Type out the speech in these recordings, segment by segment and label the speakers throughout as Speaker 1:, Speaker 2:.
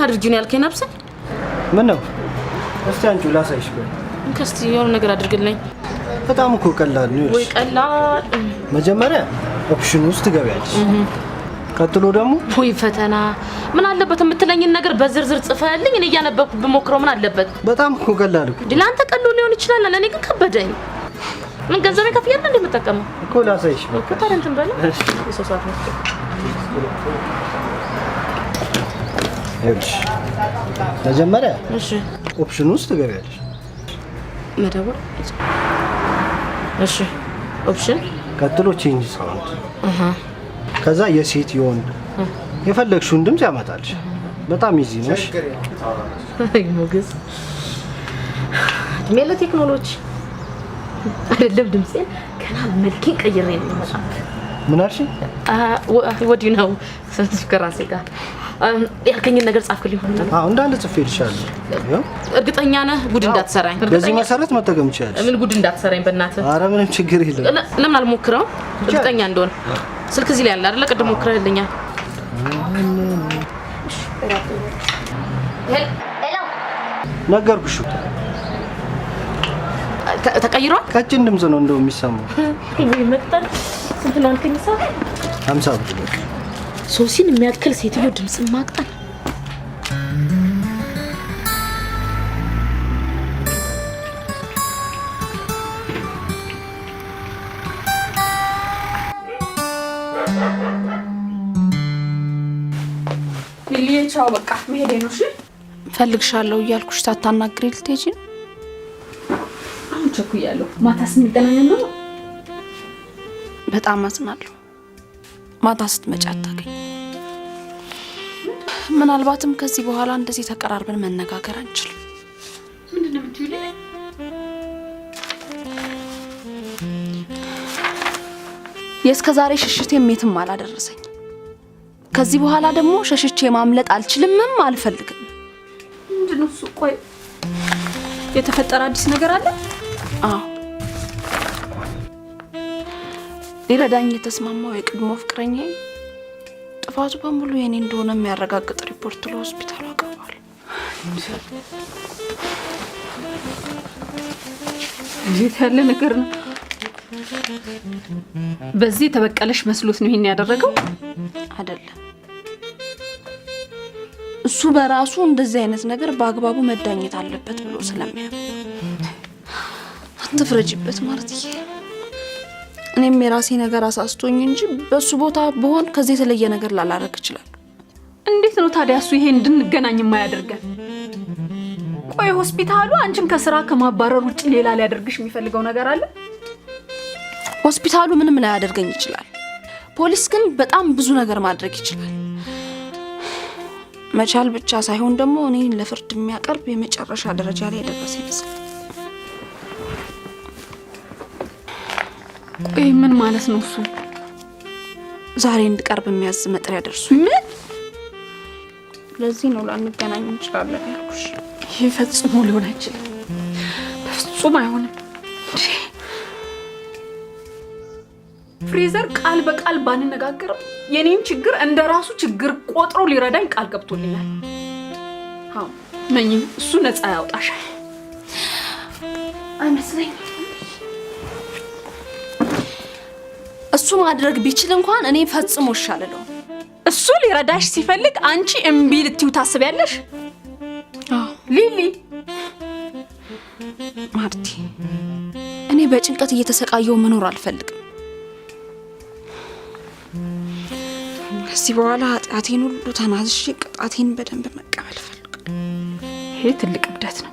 Speaker 1: ልታድርጊ ነው ያልከኝ ነብሰ?
Speaker 2: ምን ነው? እስቲ አንቺ ላሳይሽ ቆይ።
Speaker 1: እንከስቲ የሆነ ነገር አድርግልኝ።
Speaker 2: በጣም እኮ ቀላል ነው።
Speaker 1: ወይ ቀላል።
Speaker 2: መጀመሪያ ኦፕሽን ውስጥ ትገቢያለሽ። ቀጥሎ ደግሞ
Speaker 1: ወይ ፈተና። ምን አለበት የምትለኝን ነገር በዝርዝር ጽፈህልኝ እኔ እያነበብኩ ብሞክረው ምን አለበት?
Speaker 2: በጣም እኮ ቀላል እኮ።
Speaker 1: ላንተ ቀሎ ሊሆን ይችላል፣ ለኔ ግን ከበደኝ። ምን ገንዘብ ከፍያለሁ እንዴ የምጠቀመው?
Speaker 2: እኮ ላሳይሽ
Speaker 1: እኮ ታዲያ እንትን በለው። የሶሳት ነው።
Speaker 2: እሺ መጀመሪያ
Speaker 1: እሺ
Speaker 2: ኦፕሽን ውስጥ ትገቢያለሽ።
Speaker 1: መደወል። እሺ ኦፕሽን።
Speaker 2: ቀጥሎ ቼንጅ ሳውንድ። ከዛ የሴት የወንድ የፈለግሽውን ድምጽ ያመጣልሽ። በጣም ኢዚ ነው። እሺ
Speaker 1: ሞገስ ሜለ ቴክኖሎጂ አይደለም ድምጼን ከና መልኬን ቀይሬ ነው የመጣው።
Speaker 2: ምን አልሽ?
Speaker 1: ወዲ ነው ሰንት ከራሴ ጋር ያልከኝን ነገር ጻፍክልኝ ሆነ?
Speaker 2: እንዳለ ጽፌልሻለሁ።
Speaker 1: እርግጠኛ ነህ ጉድ እንዳትሰራኝ?
Speaker 2: በዚህ መሰረት መጠቀም ይችላልሽ።
Speaker 1: ምን ጉድ እንዳትሰራኝ በእናትህ።
Speaker 2: ኧረ ምንም ችግር የለም።
Speaker 1: ለምን አልሞክረው? እርግጠኛ እንደሆነ ስልክ እዚህ ላይ አለ አይደል? ቅድም ሞክረህልኛል። ሄሎ
Speaker 2: ነገርኩሽ።
Speaker 1: ተቀይሯል።
Speaker 2: ቀጭን ድምጽ ነው እንደው የሚሰማው።
Speaker 1: ወይ መጣል ስንት ነው አልከኝ?
Speaker 2: 50 ብር።
Speaker 1: ሶሲን የሚያክል ሴትዮ ድምጽ ማቅጠን
Speaker 3: ቻው በቃ መሄዴ ነው። እሺ
Speaker 4: ፈልግሻለሁ እያልኩሽ ታታናግሪ ልትሄጂ ነው?
Speaker 3: አሁን ቸኩያለሁ። ማታ ስንገናኝ ነው።
Speaker 4: በጣም አዝናለሁ። ማታ ስትመጪ አታገኝ። ምናልባትም ከዚህ በኋላ እንደዚህ ተቀራርበን መነጋገር አንችልም።
Speaker 3: ምንድነው የምትይው?
Speaker 4: የእስከዛሬ ሽሽቴም የትም አላደረሰኝ። ከዚህ በኋላ ደግሞ ሸሽቼ ማምለጥ አልችልምም አልፈልግም።
Speaker 3: ምንድነው እሱ? ቆይ የተፈጠረ አዲስ ነገር አለ?
Speaker 4: አዎ ሊረዳኝ የተስማማው የቅድሞ ፍቅረኛዬ ጥፋቱ በሙሉ የኔ እንደሆነ የሚያረጋግጥ ሪፖርት ለሆስፒታሉ አቀርቧል።
Speaker 3: እንዴት ያለ ነገር ነው? በዚህ ተበቀለሽ መስሎት ነው ይሄን ያደረገው?
Speaker 4: አይደለም። እሱ በራሱ እንደዚህ አይነት ነገር በአግባቡ መዳኘት አለበት ብሎ ስለሚያምን አትፍረጂበት ማለት ይሄ። እኔም የራሴ ነገር አሳስቶኝ እንጂ በሱ ቦታ ብሆን ከዚህ የተለየ ነገር ላላረግ ይችላል።
Speaker 3: እንዴት ነው ታዲያ እሱ ይሄን እንድንገናኝ የማያደርገን? ቆይ ሆስፒታሉ አንቺን ከስራ ከማባረር ውጪ ሌላ ሊያደርግሽ የሚፈልገው ነገር አለ?
Speaker 4: ሆስፒታሉ ምንም ላይ ያደርገኝ ይችላል። ፖሊስ ግን በጣም ብዙ ነገር ማድረግ ይችላል። መቻል ብቻ ሳይሆን ደግሞ እኔን ለፍርድ የሚያቀርብ የመጨረሻ ደረጃ ላይ ደረሰ ይመስላል።
Speaker 3: ቆይ ምን ማለት ነው እሱ?
Speaker 4: ዛሬ እንድቀርብ የሚያዝ መጥሪያ ደርሱ።
Speaker 3: ምን?
Speaker 4: ለዚህ ነው ላንገናኝ እንችላለን ያልኩሽ።
Speaker 3: ይሄ ፈጽሞ ሊሆን አይችልም። በፍጹም አይሆንም። ፍሬዘር ቃል በቃል ባንነጋገርም የኔን ችግር እንደራሱ ችግር ቆጥሮ ሊረዳኝ ቃል ገብቶልኛል። አዎ መኝ እሱ ነፃ ያውጣሻል።
Speaker 4: አይመስለኝም። እሱ ማድረግ ቢችል እንኳን እኔ ፈጽሞ እሻለሁ።
Speaker 3: እሱ ሊረዳሽ ሲፈልግ አንቺ እምቢ ልትዩ ታስቢያለሽ?
Speaker 4: አዎ
Speaker 3: ሊሊ
Speaker 4: ማርቲ፣ እኔ በጭንቀት እየተሰቃየው መኖር አልፈልግም። ከዚህ በኋላ ኃጢአቴን ሁሉ ተናዝዤ ቅጣቴን በደንብ መቀበል እፈልጋለሁ።
Speaker 3: ይሄ ትልቅ እብደት ነው።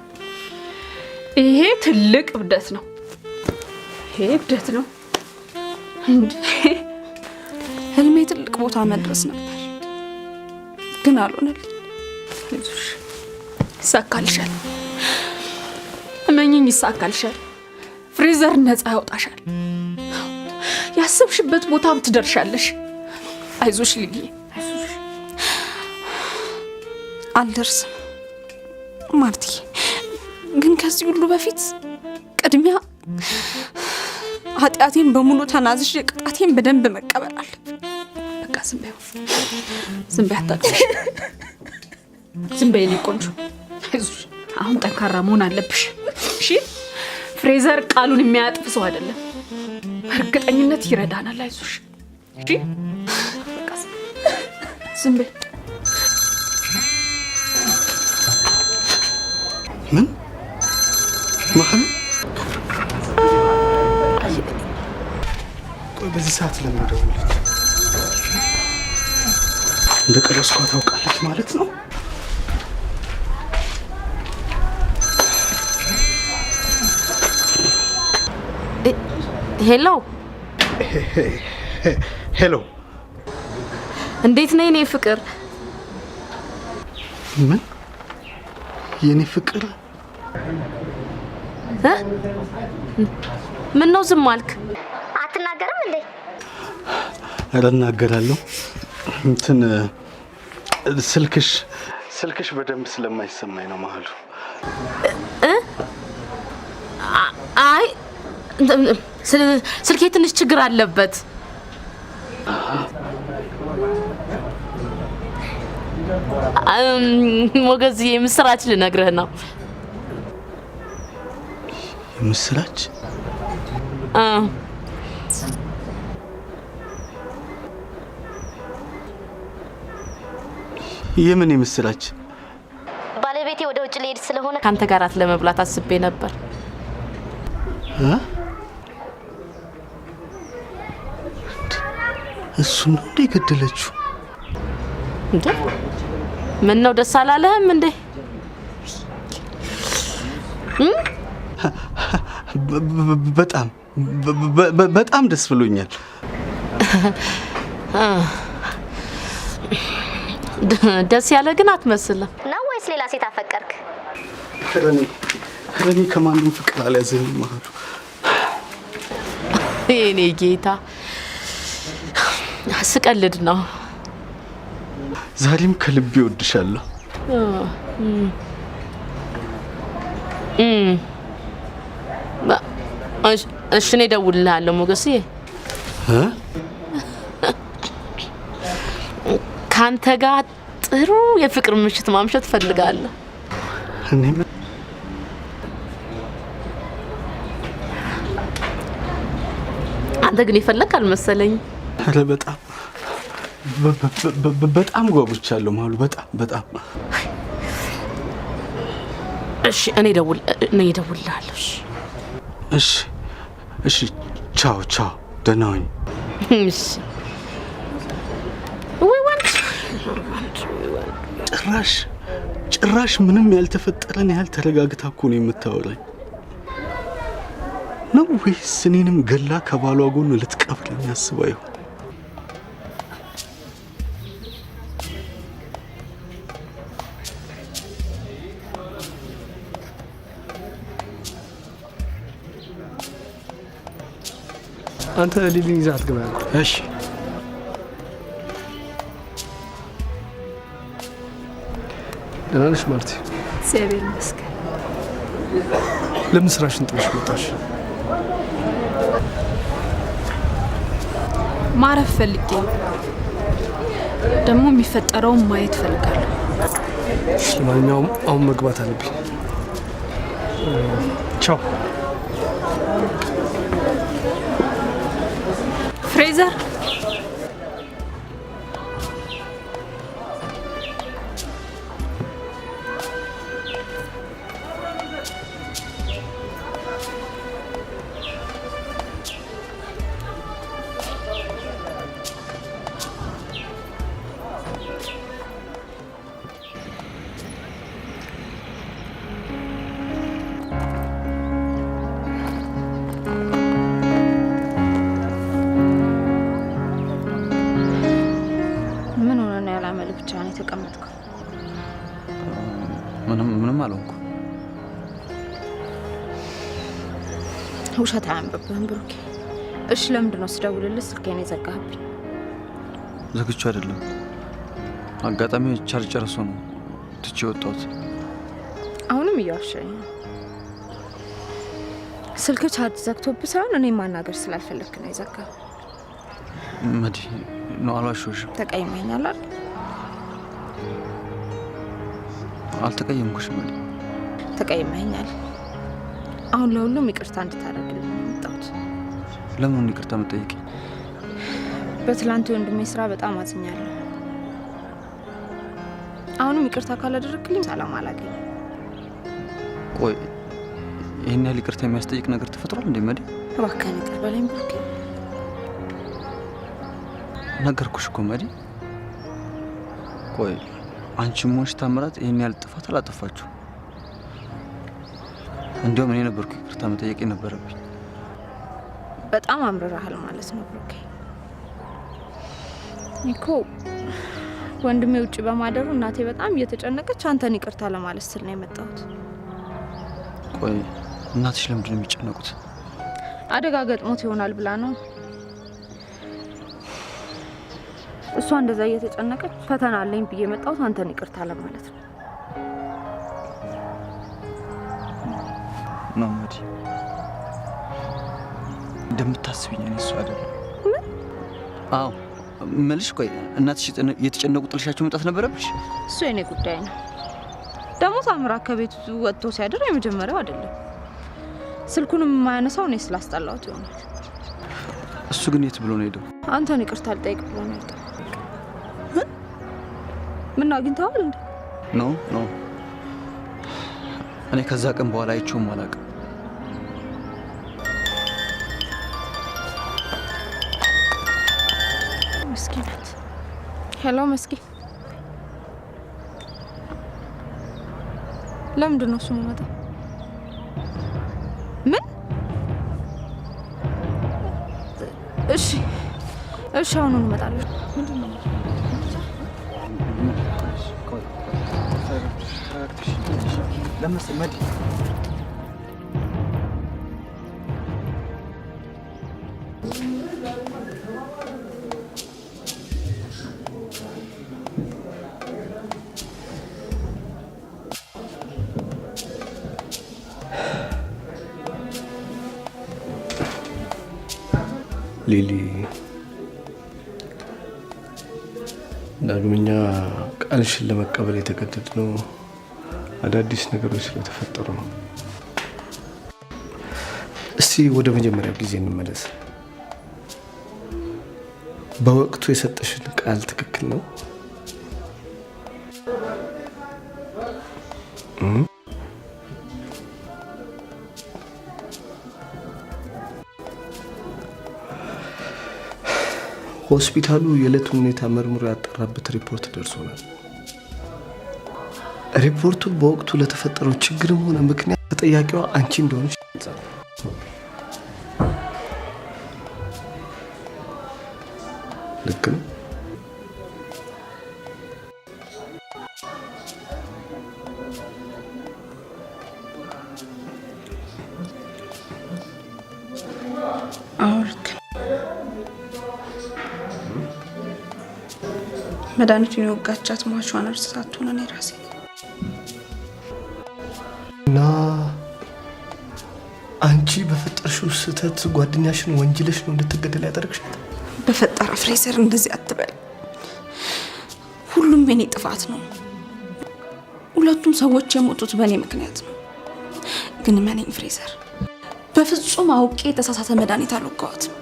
Speaker 3: ይሄ ትልቅ እብደት ነው። ይሄ እብደት ነው።
Speaker 4: ህልሜ ትልቅ ቦታ መድረስ ነበር፣ ግን አልሆነልኝ።
Speaker 3: ይሳካልሻል፣ እመኚኝ፣ ይሳካልሻል። ፍሬዘር ነፃ ያውጣሻል። ያሰብሽበት ቦታም ትደርሻለሽ። አይዞሽ ልጊ፣ አይዞሽ።
Speaker 4: አልደርስም ማርቲ፣ ግን ከዚህ ሁሉ በፊት ቅድሚያ ኃጢአቴን በሙሉ ተናዝዤ ቅጣቴን በደንብ መቀበል አለብኝ።
Speaker 3: በቃ ዝም በይ፣ ዝም በይ፣ አታውቅሽ። ዝም በይ ቆንጆ። አይዞሽ አሁን ጠንካራ መሆን አለብሽ እሺ። ፍሬዘር ቃሉን የሚያጥፍ ሰው አይደለም። በእርግጠኝነት ይረዳናል። አይዞሽ እሺ። ዝም በይ።
Speaker 2: ምን ማህሉ? ቆይ በዚህ ሰዓት ለምን ደወለች? እንደ ቀረስኳ ታውቃለች ማለት ነው?
Speaker 1: ሄሎ
Speaker 2: ሄሎ፣
Speaker 1: እንዴት ነህ የኔ ፍቅር?
Speaker 2: ምን የኔ ፍቅር?
Speaker 1: ምን ነው ዝም አልክ?
Speaker 5: አትናገርም እንዴ?
Speaker 2: ኧረ እናገራለሁ። እንትን ስልክሽ በደንብ ስለማይሰማኝ ነው ማህሉ።
Speaker 1: አይ ስልኬ ትንሽ ችግር አለበት። ሞገዝ የምስራች ልነግርህ ነው።
Speaker 2: የምስራች? የምን የምስራች?
Speaker 5: ባለቤቴ ወደ ውጭ ሊሄድ ስለሆነ
Speaker 1: ካንተ ጋር ለመብላት አስቤ ነበር።
Speaker 2: እሱን ነው እንደ ገደለችው?
Speaker 1: እንዴ ምን ነው ደስ አላለህም እንዴ?
Speaker 2: በጣም ደስ ብሎኛል።
Speaker 1: ደስ ያለ ግን አትመስልም
Speaker 5: ነው ወይስ ሌላ ሴት አፈቀርክ?
Speaker 2: እኔ ከማንም ፍቅር አልያዘኝም ማህሉ።
Speaker 1: የኔ ጌታ ስቀልድ ነው።
Speaker 2: ዛሬም ከልቤ እወድሻለሁ።
Speaker 1: እሺ እኔ እደውልልሃለሁ ሞገስዬ። ካንተ ጋር ጥሩ የፍቅር ምሽት ማምሸት ፈልጋለሁ።
Speaker 2: እኔም
Speaker 1: አንተ ግን የፈለክ አልመሰለኝ።
Speaker 2: ኧረ በጣም ጓጉቻለሁ ማህሉ። በጣም
Speaker 1: እሺ እኔ እደውልልሃለሁ።
Speaker 2: እሺ ቻው ደህና ሁኚ።
Speaker 1: እሺ
Speaker 2: ጭራሽ ምንም ያልተፈጠረን ያህል ተረጋግታ እኮ ነው የምታወራኝ። ነው ወይስ እኔንም ገላ ከባሏ ጎን ልትቀብረኝ አስባ ይሆን?
Speaker 6: አንተ ሊሊን ይዛት ግባ።
Speaker 2: እሺ
Speaker 6: ደህና ነሽ ማርቲ?
Speaker 3: እግዚአብሔር ይመስገን።
Speaker 6: ለምን ስራሽን ጥለሽ መጣሽ?
Speaker 3: ማረፍ ፈልጌ ደግሞ የሚፈጠረውን ማየት ፈልጋለሁ።
Speaker 6: ለማንኛውም አሁን መግባት አለብኝ። ቻው
Speaker 3: ፍሬዘር።
Speaker 4: የተቀመጥከው?
Speaker 7: ምንም አልሆንኩም።
Speaker 4: ውሸት አያንብብህም ብሩኬ። እሺ ለምንድን ነው ስደውልልህ ስልኬን የዘጋህብኝ?
Speaker 7: ዘግቼ አይደለም፣ አጋጣሚ ቻርጅ ጨርሶ ነው ትቼ ወጣሁት።
Speaker 4: አሁንም እያዋሸኝ ነው። ስልክ ቻርጅ ዘግቶብህ ሳይሆን እኔ ማናገር ስላልፈለክ ነው የዘጋው።
Speaker 7: መዲ ነው፣ አልዋሸሁሽም።
Speaker 4: ተቀይመኛል አይደል?
Speaker 7: አልተቀየምኩሽም መዲ።
Speaker 4: ተቀይመኛል። አሁን ለሁሉም ይቅርታ እንድታደርግልኝ ነው የመጣሁት።
Speaker 7: ለምን ይቅርታ የምትጠይቂ?
Speaker 4: በትላንት ወንድሜ ስራ በጣም አዝኛለሁ። አሁንም ይቅርታ ካላደረግልኝ ሰላም አላገኝም።
Speaker 7: ቆይ ይሄን ያህል ይቅርታ የሚያስጠይቅ ነገር ተፈጥሯል እንዴ መዲ?
Speaker 4: እባክህ ይቅር በለኝ ብሩኬ።
Speaker 7: ነገርኩሽ እኮ መዲ። ቆይ አንቺም ሆንሽ ታምራት ይሄን ያህል ጥፋት አላጠፋችሁ። እንዲያውም እኔ ነበርኩ ይቅርታ መጠየቅ የነበረብኝ።
Speaker 4: በጣም አምርረሃል ማለት ነው ብሩኬ። እኮ ወንድሜ ውጪ በማደሩ እናቴ በጣም እየተጨነቀች አንተን ይቅርታ ለማለት ስል ነው የመጣሁት።
Speaker 7: ቆይ እናትሽ ለምንድን ነው የሚጨነቁት?
Speaker 4: አደጋ ገጥሞት ይሆናል ብላ ነው እሷ እንደዛ እየተጨነቀች። ፈተና አለኝ ብዬ መጣሁት አንተን ይቅርታ ለማለት ነው።
Speaker 7: ማማዲ እንደምታስቢኝ እኔ እሱ አይደለም። አዎ መልሽ። ቆይ እናትሽ የተጨነቁ ጥልሻቸው መጣት ነበረብሽ?
Speaker 4: እሱ የኔ ጉዳይ ነው። ደግሞ ታምራት ከቤቱ ወጥቶ ሲያድር የመጀመሪያው አይደለም። ስልኩንም የማያነሳው እኔ ስላስጠላሁት ይሆናል።
Speaker 7: እሱ ግን የት ብሎ ነው ሄደው?
Speaker 4: አንተን ይቅርታ ልጠይቅ ብሎ ነው የወጣው። ምን አግኝተዋል እንዴ?
Speaker 7: ኖ እኔ ከዛ ቀን በኋላ አይቼውም አላውቅም።
Speaker 4: መስኪናት። ሄሎ መስኪ፣ ለምንድን ነው እሱ የምመጣው? ምን? እሺ አሁን እንመጣለን።
Speaker 7: ለምን
Speaker 6: ሊሊ ዳግመኛ ቃልሽን ለመቀበል የተገደድነው አዳዲስ ነገሮች ስለተፈጠሩ ነው። እስቲ ወደ መጀመሪያው ጊዜ እንመለስ። በወቅቱ የሰጠሽን ቃል ትክክል ነው? ሆስፒታሉ የዕለቱን ሁኔታ መርምሮ ያጣራበት ሪፖርት ደርሶናል። ሪፖርቱ በወቅቱ ለተፈጠረው ችግርም ሆነ ምክንያት ተጠያቂዋ አንቺ እንደሆነች ይገልጻል። ልክ ነው?
Speaker 4: አዎ ልክ ነው። መድኃኒቱን የወጋቻት ሟቿን እርስ ሳትሆን እኔ ራሴ
Speaker 6: እና አንቺ በፈጠርሽው ስህተት ጓደኛሽን ወንጅለሽ ነው እንድትገደል ያደረግሻት?
Speaker 4: በፈጠረ ፍሬዘር እንደዚህ አትበል። ሁሉም የኔ ጥፋት ነው። ሁለቱም ሰዎች የሞቱት በእኔ ምክንያት ነው። ግን መኔን ፍሬዘር በፍጹም አውቄ የተሳሳተ መድኃኒት አልወጋኋትም።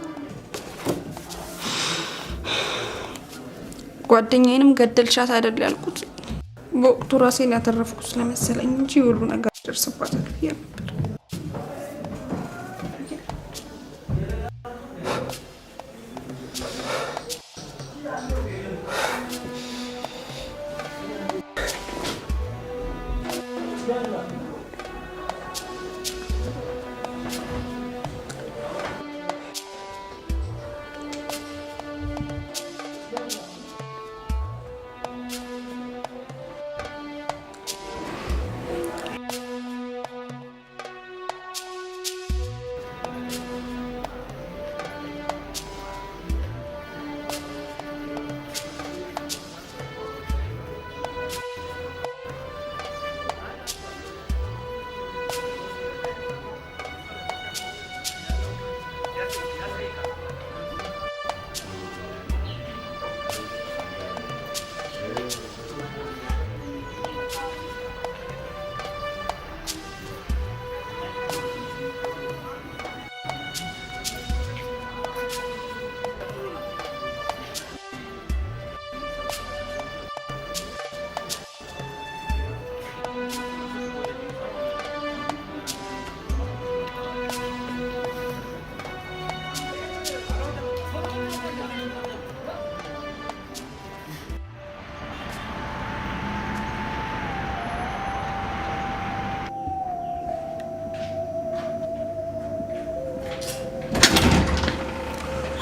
Speaker 4: ጓደኛዬንም ገደልሻት አይደል ያልኩት በወቅቱ ራሴን ያተረፍኩ ስለመሰለኝ እንጂ ሁሉ ነገር ደርስባታል ብዬ ነበር።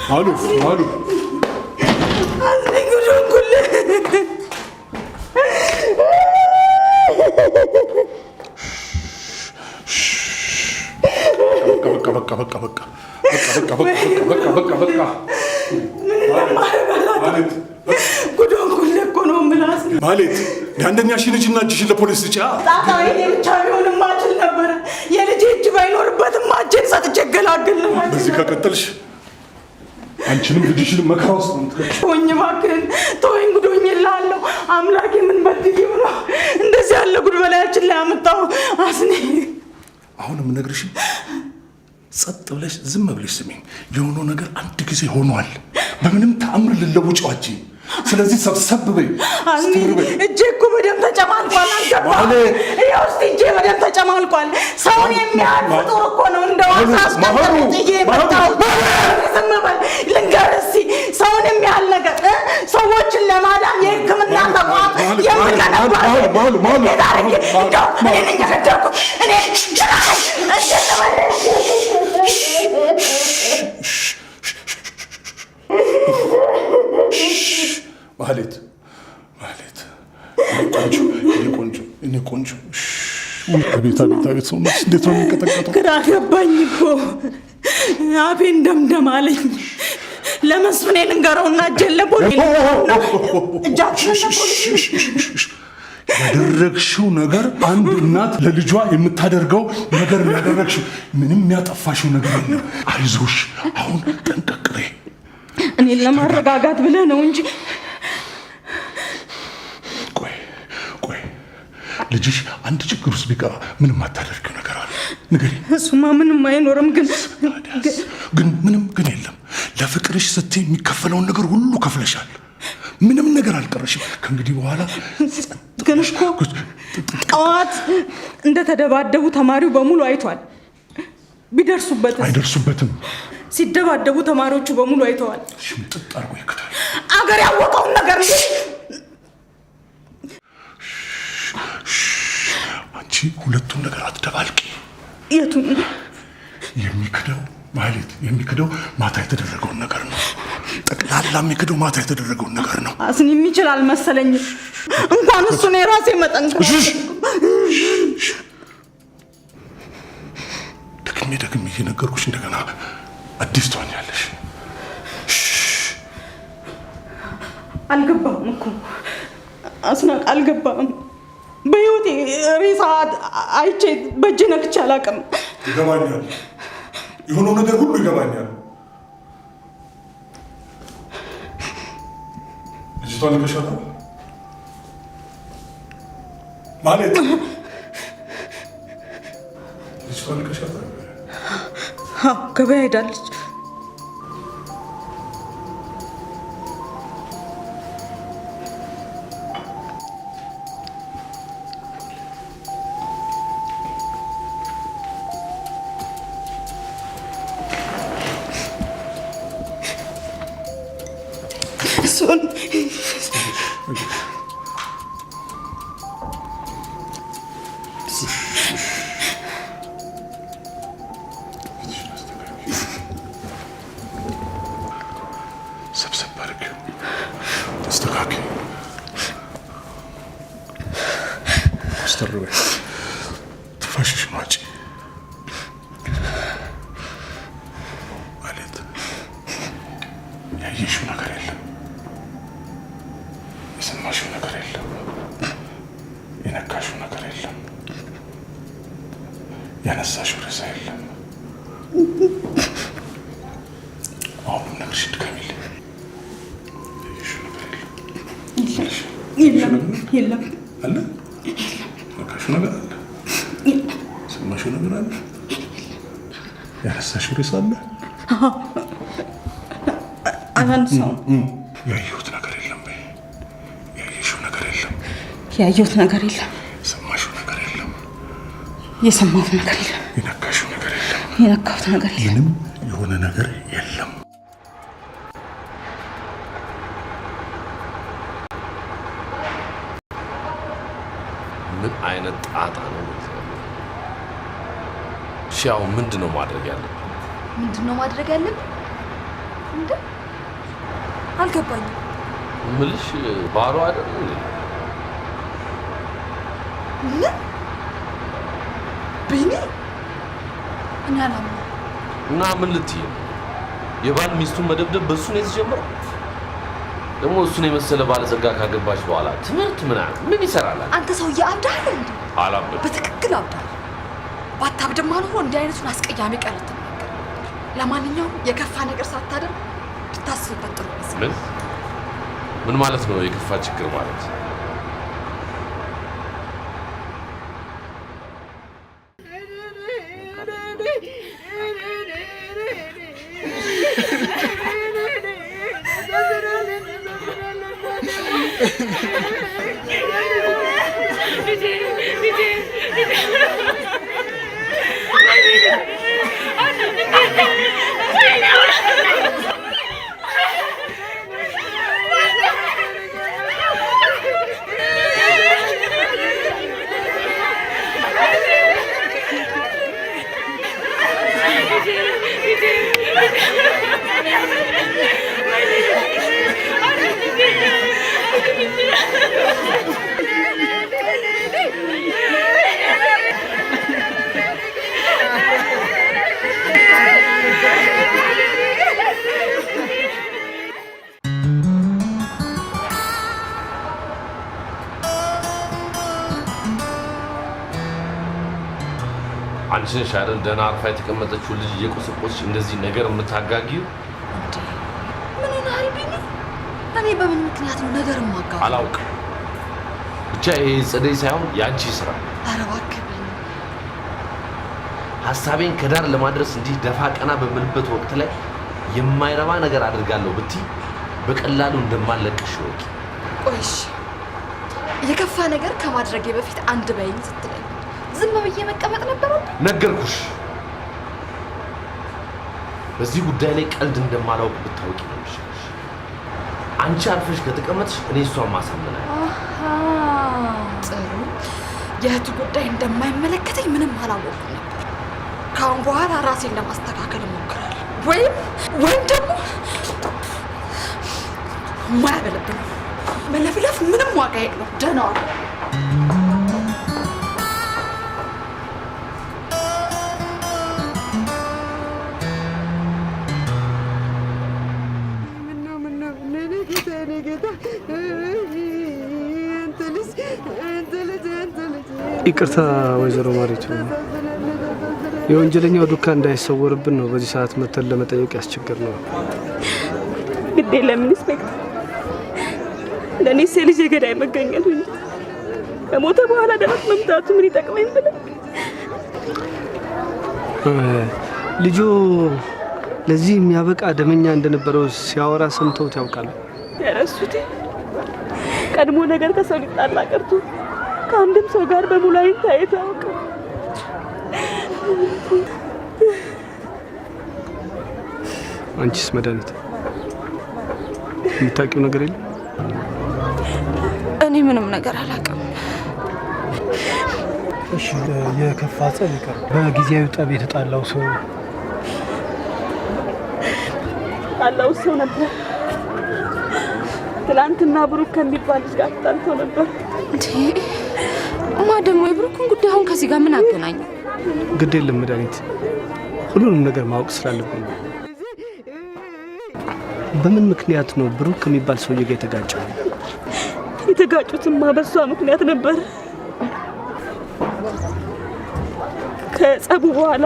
Speaker 8: አሉ ማለት የአንደኛሽን ልጅና እጅሽን ለፖሊስ ስጪ።
Speaker 9: ጣጣዬ ብቻ ቢሆን ማችል ነበረ። የልጄ እጅ ባይኖርበትም እጄን ሰጥቼ እገላገል ነበር።
Speaker 8: በዚህ ከቀጠልሽ አንቺንም ልጅሽንም መከራ ውስጥ ነው የምትገቢው።
Speaker 9: ተወኝ እባክህን ተወኝ፣ ጉዶኝ እልሃለሁ። አምላኬ ምን በድዬው ነው እንደዚህ ያለ ጉድ በላያችን ላይ አመጣው? አስኔ
Speaker 8: አሁን የምነግርሽን ጸጥ ብለሽ ዝም ብለሽ ስሚኝ። የሆነው ነገር አንድ ጊዜ ሆኗል። በምንም ተአምር ልለውጪው አትችይም። ስለዚህ ሰብሰብ በይ።
Speaker 9: እጄ እኮ በደም ተጨማልቋል። አልገባህም? ይኸው እስኪ እጄ በደም ተጨማልቋል። ሰውን የሚያህል ፍጡር እኮ ነው እንደ ዋዛ አስቀምጬ የመጣሁት። ዝም በል ልንገርህ እስኪ ሰውን የሚያህል ነገር ሰዎችን ለማዳን የሕክምና ተቋም የምገነባ እኔ ነኝ የፈጠርኩት። እኔ
Speaker 8: ማለት እኔ ቆንጆ አቤት ሰውነትሽ እንዴት ነው የሚንቀጠቀጠው?
Speaker 9: ግራ ገባኝ እኮ አፌን ደምደም አለኝ። ለመስፍኔ ልንገረውና እጄን ለፖሊስ
Speaker 8: ያደረግሽው ነገር አንድ እናት ለልጇ የምታደርገው ነገር ያደረግሽው ምንም ያጠፋሽው ነገር የለም። አይዞሽ አሁን ጠንቀቅ በይ።
Speaker 9: እኔን ለማረጋጋት ብለህ ነው እንጂ
Speaker 8: ቆይ ልጅሽ አንድ ችግር ውስጥ ቢገባ ምንም አታደርጊው ነገር አለ? ንገሪኝ።
Speaker 9: እሱማ ምንም አይኖርም፣
Speaker 8: ግን ምንም ግን የለም። ለፍቅርሽ ስትይ የሚከፈለውን ነገር ሁሉ ከፍለሻል። ምንም ነገር አልቀረሽም። ከእንግዲህ በኋላ
Speaker 9: ግን እኮ ጠዋት እንደተደባደቡ ተማሪው በሙሉ አይቷል።
Speaker 8: አይደርሱበትም።
Speaker 9: ሲደባደቡ ተማሪዎቹ በሙሉ አይተዋል።
Speaker 8: ሽምጥጥ አድርጎ ይክዳል።
Speaker 9: አገር ያወቀውን ነገር
Speaker 8: አንቺ ሁለቱን ነገር አትደባልቂ።
Speaker 9: የቱን?
Speaker 8: የሚክደው ማታ የተደረገውን ነገር ነው። ጠቅላላ የሚክደው ማታ የተደረገውን ነገር ነው።
Speaker 9: አስን የሚችል አልመሰለኝም። እንኳን እሱ ነው የራሴ መጠንከር።
Speaker 8: ደግሜ እየነገርኩሽ እንደገና አዲስ ትሆኛለሽ።
Speaker 9: አልገባም እኮ አስናቅ፣ አልገባም። በህይወቴ ሬሳ አይቼ በእጄ ነክቼ አላውቅም።
Speaker 8: ይገባኛል፣ የሆነው ነገር ሁሉ ይገባኛል። ልጅቷን ልከሻታል ማለት? ልጅቷን ልከሻታል?
Speaker 9: ገበያ ሄዳለች።
Speaker 8: ሰብሰብ አድርጊው፣ ተስተካከይ፣ አስተርበይ፣ ትንፋሽሽን ዋጪ። ማለት ያየሽው ነገር የለም፣ የሰማሽው ነገር የለም፣ የነካሽው ነገር የለም፣ ያነሳሽው ሬሳ የለም። አሁንም ነገርሽን ድገሚልኝ።
Speaker 9: የለም
Speaker 8: አለ? ነካሽው ነገር አለ? ሰማሽው ነገር አለ? ያነሳሽው ሬሳ አለ?
Speaker 9: አላነሳውም።
Speaker 8: ያየሁት ነገር የለም በይ። ያየሽው ነገር የለም።
Speaker 9: ያየሁት ነገር የለም።
Speaker 8: የሰማሽው ነገር የለም።
Speaker 9: የሰማሁት ነገር የለም።
Speaker 8: የነካሽው ነገር የለም።
Speaker 9: የነካሁት ነገር የለም።
Speaker 8: ምንም የሆነ ነገር የለም።
Speaker 10: ምን አይነት ጣጣ ነው? እሺ አሁን ምንድነው ማድረግ ያለብን?
Speaker 1: ምንድነው ማድረግ ያለብን?
Speaker 4: እንዴ አልገባኝም።
Speaker 10: ምልሽ ባሏ አይደል እንዴ?
Speaker 4: ምን ቢኒ? እኔ አላምነው።
Speaker 10: እና ምን ልትይ? የባል ሚስቱን መደብደብ በሱ ነው የተጀመረው? ደግሞ እሱን የመሰለ ባለጸጋ ካገባች በኋላ ትምህርት ምን ይሰራል?
Speaker 4: አንተ ሰውዬ አብዳለህ እንዴ?
Speaker 10: አላብድም።
Speaker 4: በትክክል አብዳለህ። ባታብድማ ኖሮ እንዲህ አይነቱን አስቀያሚ ቃል አትናገር። ለማንኛውም የከፋ ነገር ሳታደርግ ብታስብበት ጥሩ ነው።
Speaker 10: ምን ማለት ነው የከፋ ችግር ማለት? አንቺ ነሽ አይደል ደህና አርፋ የተቀመጠችው ልጅ እየቆሰቆስሽ እንደዚህ ነገር የምታጋጊው?
Speaker 4: ምን ሆነሃል ቢኒ? እኔ በምን ምክንያት ነው ነገር የማጋጊው?
Speaker 10: አላውቅም። ብቻ ይሄ ጸደይ ሳይሆን ያንቺ ስራ።
Speaker 4: ኧረ እባክህ ቢኒ።
Speaker 10: ሀሳቤን ከዳር ለማድረስ እንዲህ ደፋ ቀና በምልበት ወቅት ላይ የማይረባ ነገር አድርጋለሁ ብትይ በቀላሉ እንደማለቅሽ ወቂ።
Speaker 4: ቆይሽ የከፋ ነገር ከማድረጌ በፊት አንድ በይኝ ስትለኝ ዝም ብዬ መቀመጥ ነበረብኝ?
Speaker 10: ነገርኩሽ። በዚህ ጉዳይ ላይ ቀልድ እንደማላውቅ ብታውቂ ነው የሚሻልሽ። አንቺ አርፈሽ ከተቀመጥሽ እኔ እሷን ማሳመን
Speaker 4: ጥሩ። የእህቱ ጉዳይ እንደማይመለከተኝ ምንም አላወቅኩም ነበር። ከአሁን በኋላ ራሴን ለማስተካከል እሞክራለሁ። ወይም ደግሞ ማያበለብን መለፍለፍ ምንም ዋጋ የለው። ደህና ዋል።
Speaker 2: ይቅርታ ወይዘሮ ማሪቱ፣ የወንጀለኛው ዱካ እንዳይሰወርብን ነው በዚህ ሰዓት መተን ለመጠየቅ ያስቸግር ነው።
Speaker 3: ግዴ ለምን ኢንስፔክተር፣ ለእኔስ የልጄ ገዳይ መገኘቱ እንጂ ከሞተ በኋላ ደረት መምታቱ ምን ይጠቅመኝ ብለህ?
Speaker 2: ልጁ ለዚህ የሚያበቃ ደመኛ እንደነበረው ሲያወራ ሰምተውት ያውቃሉ?
Speaker 3: ያረሱት ቀድሞ ነገር ከሰው ሊጣላ ቀርቶ ከአንድም ሰው ጋር በሙሉ አይን ታይቶ ያውቃል።
Speaker 2: አንቺስ መድኃኒት የምታውቂው ነገር የለም?
Speaker 4: እኔ ምንም ነገር አላውቅም።
Speaker 2: እሺ፣ የከፋ ጸብ ይቀር። በጊዜያዊ ጠብ የተጣላው ሰው
Speaker 3: ነበር። ትላንትና ብሩክ ከሚባል ልጅ ጋር ተጣልቶ ነበር።
Speaker 4: ደግሞ የብሩክን ጉዳይ አሁን ከዚህ ጋር ምን አገናኘ?
Speaker 2: ግድ የለም መድኃኒት፣ ሁሉንም ነገር ማወቅ ስላለብን ነው። በምን ምክንያት ነው ብሩክ ከሚባል ሰውዬ ጋር የተጋጨው?
Speaker 3: የተጋጩትማ በሷ ምክንያት ነበር። ከጸቡ በኋላ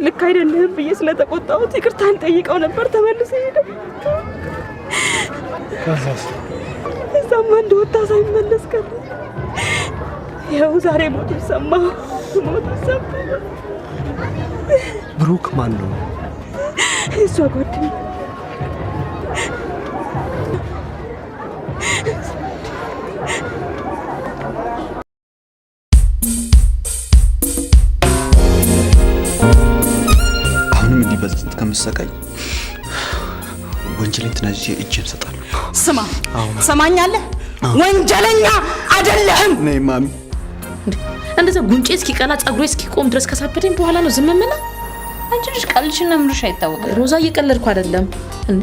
Speaker 3: ልክ አይደለም ብዬ ስለተቆጣሁት ይቅርታን ጠይቀው ነበር። ተመልሶ ሄደ።
Speaker 2: ከዛስ?
Speaker 3: እዛማ እንደወጣ ሳይመለስ ቀረ። ይኸው ዛሬ ሞቱን ሰማሁ።
Speaker 2: ብሩክ ማን ነው?
Speaker 3: እሷ ጓደኛ።
Speaker 7: አሁንም እንዲህ በጽጽት ከምሰቃይ ወንጀልን ትናጅ እጄን እሰጣለሁ።
Speaker 9: ስማ፣ ሰማኛለህ? ወንጀለኛ አይደለህም።
Speaker 7: ነይ ማሚ።
Speaker 1: እንደዛ ጉንጬ እስኪቀላ ጸጉሬ እስኪቆም ድረስ ከሳበደኝ በኋላ ነው ዝም የምለው።
Speaker 5: አንቺ ልጅ ቀልድሽና ምንሽ አይታወቅም።
Speaker 1: ሮዛ እየቀለድኩ አይደለም። እንዴ